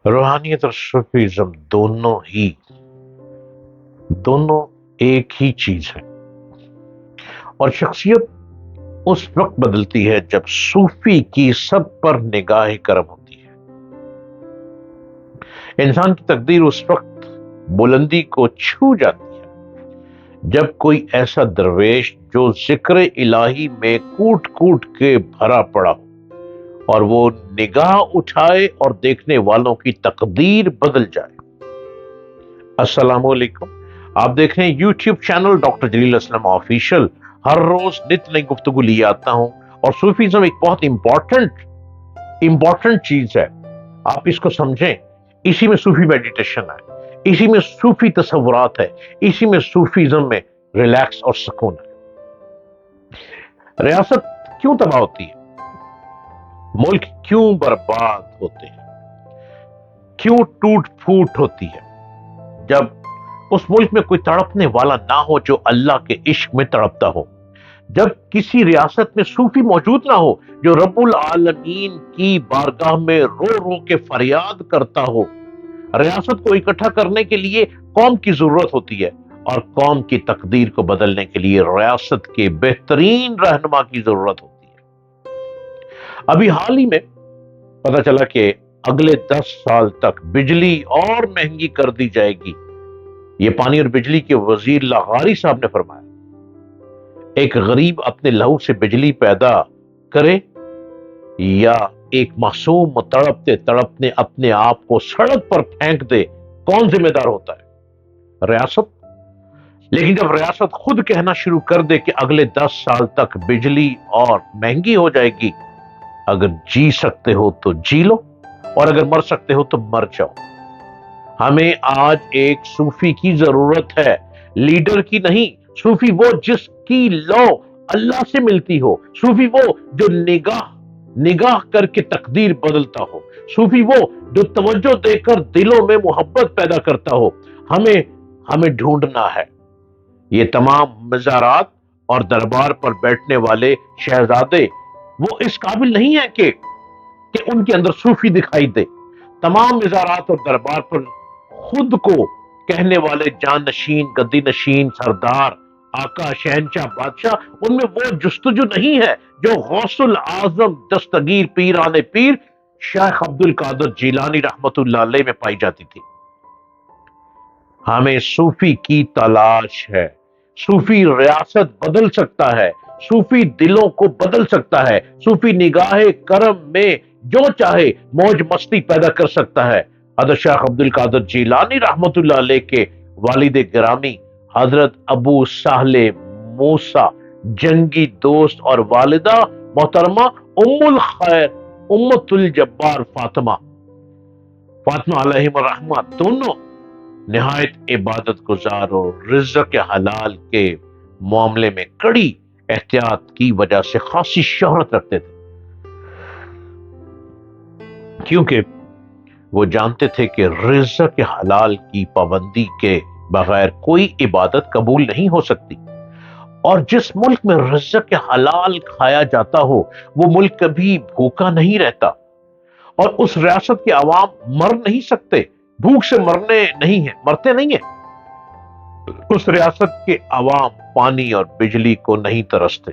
रूहानियत और सूफीज्म दोनों एक ही चीज है। और शख्सियत उस वक्त बदलती है जब सूफी की सब पर निगाह करम होती है। इंसान की तकदीर उस वक्त बुलंदी को छू जाती है जब कोई ऐसा दरवेश जो जिक्र इलाही में कूट कूट के भरा पड़ा हो और वो निगाह उठाए और देखने वालों की तकदीर बदल जाए। अस्सलामु अलैकुम। आप देख रहे हैं यूट्यूब चैनल डॉक्टर जलील असलम ऑफिशियल। हर रोज नित्य नई गुफ्तगू लिए आता हूं और सूफीज्म एक बहुत इंपॉर्टेंट चीज है। आप इसको समझें। इसी में सूफी मेडिटेशन है, इसी में सूफी तसव्वुरात है, इसी में सूफीज्म में रिलैक्स और सुकून है। रियासत क्यों तबाह होती है? मुल्क क्यों बर्बाद होते हैं? क्यों टूट फूट होती है? जब उस मुल्क में कोई तड़पने वाला ना हो जो अल्लाह के इश्क में तड़पता हो, जब किसी रियासत में सूफी मौजूद ना हो जो रब्बुल आलमीन की बारगाह में रो रो के फरियाद करता हो। रियासत को इकट्ठा करने के लिए कौम की जरूरत होती है और कौम की तकदीर को बदलने के लिए रियासत के बेहतरीन रहनुमा की जरूरत होती है। अभी हाल ही में पता चला कि अगले 10 साल तक बिजली और महंगी कर दी जाएगी। ये पानी और बिजली के वजीर लागारी साहब ने फरमाया। एक गरीब अपने लहू से बिजली पैदा करे या एक मासूम तड़पते तड़पने अपने आप को सड़क पर फेंक दे, कौन जिम्मेदार होता है? रियासत। लेकिन जब रियासत खुद कहना शुरू कर दे कि अगले 10 साल तक बिजली और महंगी हो जाएगी, अगर जी सकते हो तो जी लो और अगर मर सकते हो तो मर जाओ। हमें आज एक सूफी की जरूरत है, लीडर की नहीं। सूफी वो जिसकी लौ अल्लाह से मिलती हो, सूफी वो जो निगाह करके तकदीर बदलता हो, सूफी वो जो तवज्जो देकर दिलों में मोहब्बत पैदा करता हो। हमें ढूंढना है। ये तमाम मज़ारात और दरबार पर बैठने वाले शहजादे वो इस काबिल नहीं है कि उनके अंदर सूफी दिखाई दे। तमाम मज़ारात और दरबार पर खुद को कहने वाले जाननशीन, गद्दी नशीन, सरदार, आका, शहनशाह, बादशाह, उनमें वो जुस्तजू नहीं है जो गौसुल आजम दस्तगीर पीराने पीर शेख अब्दुल कादिर जिलानी रहमतुल्लाह अलैह में पाई जाती थी। हमें सूफी की तलाश है। सूफी रियासत बदल सकता है, सूफी दिलों को बदल सकता है, सूफी निगाहे करम में जो चाहे मौज मस्ती पैदा कर सकता है। हजरत शेख अब्दुल कादिर जिलानी रहमतुल्लाह अलैह के वालिद गिरामी हजरत अबू साहले मूसा जंगी दोस्त और वालिदा मोहतरमा उम्मुल खैर उम्मतुल जब्बार फातिमा अलैहिम रहमा दोनों निहायत इबादत गुजार और रिज़्क़ हलाल के मामले में कड़ी एहतियात की वजह से खासी शोहरत रखते थे, क्योंकि वो जानते थे कि रिज़्क़ हलाल की पाबंदी के बगैर कोई इबादत कबूल नहीं हो सकती। और जिस मुल्क में रिज़्क़ हलाल खाया जाता हो वो मुल्क कभी भूखा नहीं रहता और उस रियासत के अवाम मर नहीं सकते, भूख से मरते नहीं है। उस रियासत के अवाम पानी और बिजली को नहीं तरसते।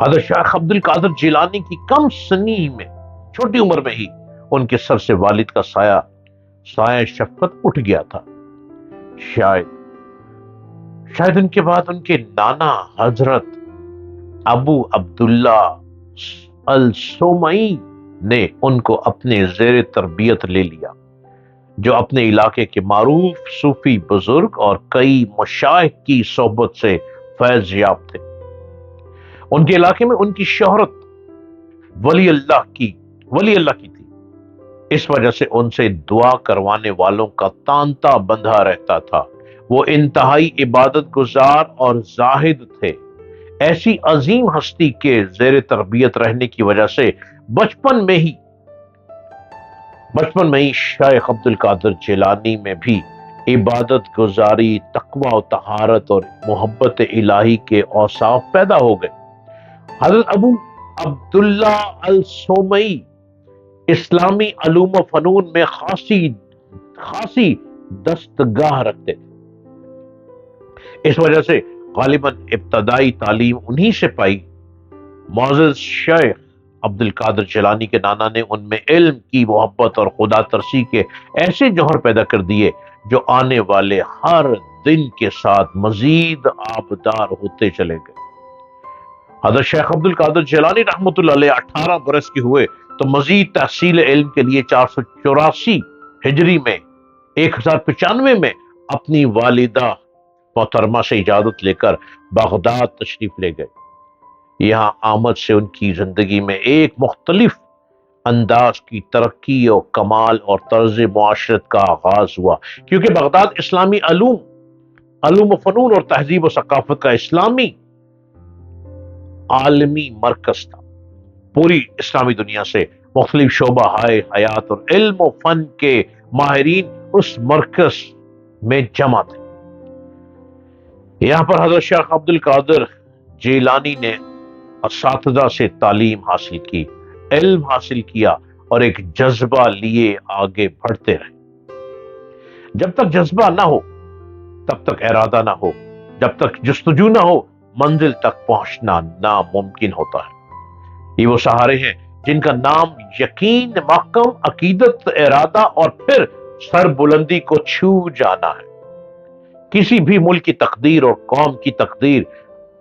हज़रत शेख अब्दुल कादिर जिलानी की कम सनी में, छोटी उम्र में ही उनके सर से वालिद का साया शफ़क़त उठ गया था। शायद उनके बाद उनके नाना हजरत अबू अब्दुल्ला अल सोमई ने उनको अपने ज़ेर तरबियत ले लिया, जो अपने इलाके के मारूफ सूफी बुजुर्ग और कई मशाइख की सोहबत से फैज याब थे। उनके इलाके में उनकी शोहरत वली अल्लाह की थी। इस वजह से उनसे दुआ करवाने वालों का तांता बंधा रहता था। वो इंतहाई इबादत गुजार और जाहिद थे। ऐसी अजीम हस्ती के ज़ेर तरबियत रहने की वजह से बचपन में ही शेख अब्दुल कादिर जिलानी में भी इबादत गुजारी, तकवा और तहारत और मोहब्बत इलाही के औसाफ पैदा हो गए। हज़रत अबू अब्दुल्ला अल सोमई اسلامی علوم و فنون میں خاصی دستگاہ رکھتے تھے۔ اس وجہ سے غالباً ابتدائی تعلیم انہی سے پائی۔ معزز شیخ عبد القادر جیلانی کے نانا نے ان میں علم کی محبت اور خدا ترسی کے ایسے جوہر پیدا کر دیے جو آنے والے ہر دن کے ساتھ مزید آبدار ہوتے چلے گئے۔ حضرت شیخ عبد القادر جیلانی رحمۃ اللہ علیہ 18 برس کے ہوئے تو مزید تحصیل علم کے لیے 484 ہجری میں 1095 میں اپنی والدہ محترمہ سے اجازت لے کر بغداد تشریف لے گئے۔ یہاں آمد سے ان کی زندگی میں ایک مختلف انداز کی ترقی اور کمال اور طرز معاشرت کا آغاز ہوا، کیونکہ بغداد اسلامی علوم و فنون اور تہذیب و ثقافت کا اسلامی عالمی مرکز تھا۔ پوری اسلامی دنیا سے مختلف شعبہ حیات اور علم و فن کے ماہرین اس مرکز میں جمع تھے۔ یہاں پر حضرت شیخ عبد القادر جیلانی نے اساتذہ سے تعلیم حاصل کی، علم حاصل کیا اور ایک جذبہ لیے آگے بڑھتے رہے۔ جب تک جذبہ نہ ہو تب تک ارادہ نہ ہو، جب تک جستجو نہ ہو منزل تک پہنچنا ناممکن ہوتا ہے۔ یہ وہ سہارے ہیں جن کا نام یقین، محکم عقیدت، ارادہ اور پھر سر بلندی کو چھو جانا ہے۔ کسی بھی ملک کی تقدیر اور قوم کی تقدیر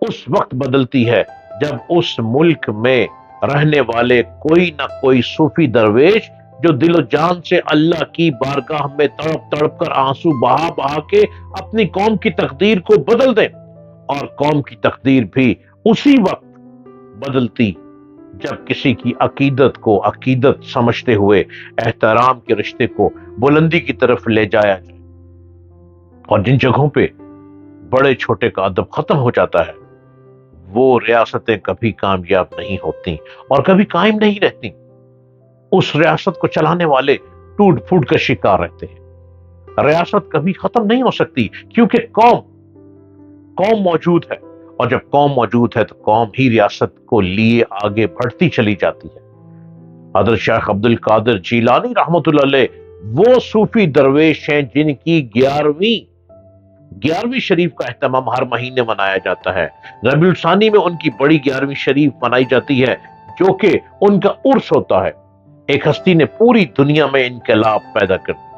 اس وقت بدلتی ہے جب اس ملک میں رہنے والے کوئی نہ کوئی صوفی درویش جو دل و جان سے اللہ کی بارگاہ میں تڑپ تڑپ کر آنسو بہا بہا کے اپنی قوم کی تقدیر کو بدل دے، اور قوم کی تقدیر بھی اسی وقت بدلتی جب کسی کی عقیدت کو عقیدت سمجھتے ہوئے احترام کے رشتے کو بلندی کی طرف لے جایا جائے۔ اور جن جگہوں پہ بڑے چھوٹے کا ادب ختم ہو جاتا ہے وہ ریاستیں کبھی کامیاب نہیں ہوتی اور کبھی قائم نہیں رہتی۔ اس ریاست کو چلانے والے ٹوٹ پھوٹ کا شکار رہتے ہیں۔ ریاست کبھی ختم نہیں ہو سکتی کیونکہ قوم موجود ہے، اور جب قوم موجود ہے تو قوم ہی ریاست کو لیے آگے بڑھتی چلی جاتی ہے۔ حضرت شیخ عبد القادر جیلانی رحمۃ اللہ علیہ وہ صوفی درویش ہیں جن کی 11ویں شریف کا اہتمام ہر مہینے منایا جاتا ہے۔ ربیع الثانی میں ان کی بڑی 11ویں شریف منائی جاتی ہے جو کہ ان کا عرس ہوتا ہے۔ ایک ہستی نے پوری دنیا میں انقلاب پیدا کر دیا،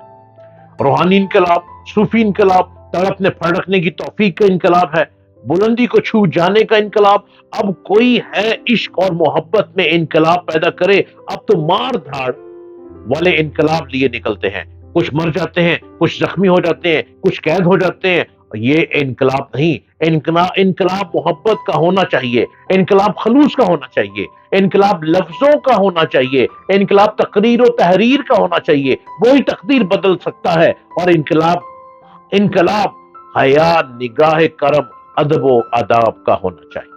روحانی انقلاب، صوفی انقلاب، تڑپنے پھڑکنے کی توفیق کا انقلاب ہے، بلندی کو چھو جانے کا انقلاب۔ اب کوئی ہے عشق اور محبت میں انقلاب پیدا کرے، اب تو مار دھاڑ والے انقلاب لیے نکلتے ہیں۔ کچھ مر جاتے ہیں، کچھ زخمی ہو جاتے ہیں، کچھ قید ہو جاتے ہیں۔ یہ انقلاب نہیں، انقلاب محبت کا ہونا چاہیے، انقلاب خلوص کا ہونا چاہیے، انقلاب لفظوں کا ہونا چاہیے، انقلاب تقریر و تحریر کا ہونا چاہیے۔ وہی تقدیر بدل سکتا ہے، اور انقلاب حیا، نگاہ کرم، ادب و آداب کا ہونا چاہیے۔